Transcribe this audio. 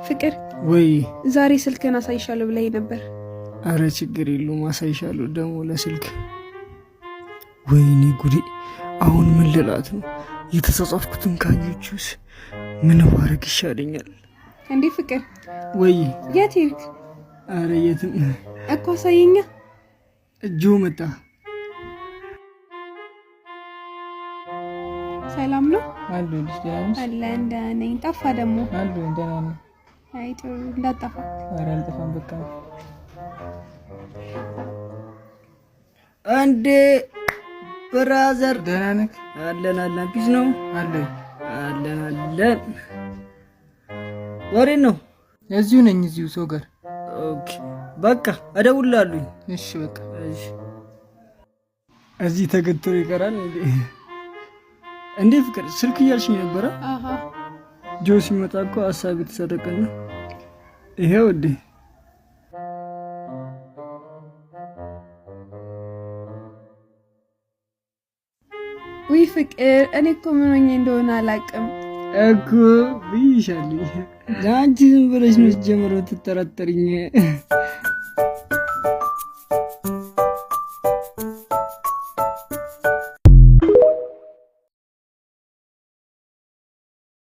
ፍቅር ወይ ዛሬ ስልክን አሳይሻለሁ ብለኝ ነበር። አረ ችግር የለውም አሳይሻለሁ። ደሞ ለስልክ ወይኔ ጉዴ! አሁን ምን ልላት ነው? የተጻጻፍኩትን ካየችውስ ምን ባረግ ይሻለኛል? እንዴ ፍቅር ወይ የት ሄድክ? አረ የትም እኮ አሳየኛ። እጆ መጣ። ሰላም ነው አሉ ልጅ አለ እንደነኝ ጠፋ ደግሞ አሉ እንደናን አይ ጥሩ እንዳጠፋ። አረ አልጠፋም በቃ አንዴ ብራዘር ደህና ነህ? አለን አለን ፒስ ነው አለን አለን አለን። ወሬ ነው እዚሁ ነኝ እዚሁ ሰው ጋር። ኦኬ በቃ እደውልልሃለሁ። እሺ በቃ እሺ። እዚህ ተገትሮ ይቀራል እንዴ ፍቅር? ስልክ እያልሽኝ ነበረ? አሃ ጆ ሲመጣ እኮ ሀሳብ የተሰረቀና ይሄው እንዴ። ወይ ፍቅር እኔ እኮ ምን ሆኜ እንደሆነ አላውቅም እኮ ብይሻለሁ። አንቺ ዝም ብለሽ ነው ጀምሮ ትጠራጠሪኝ።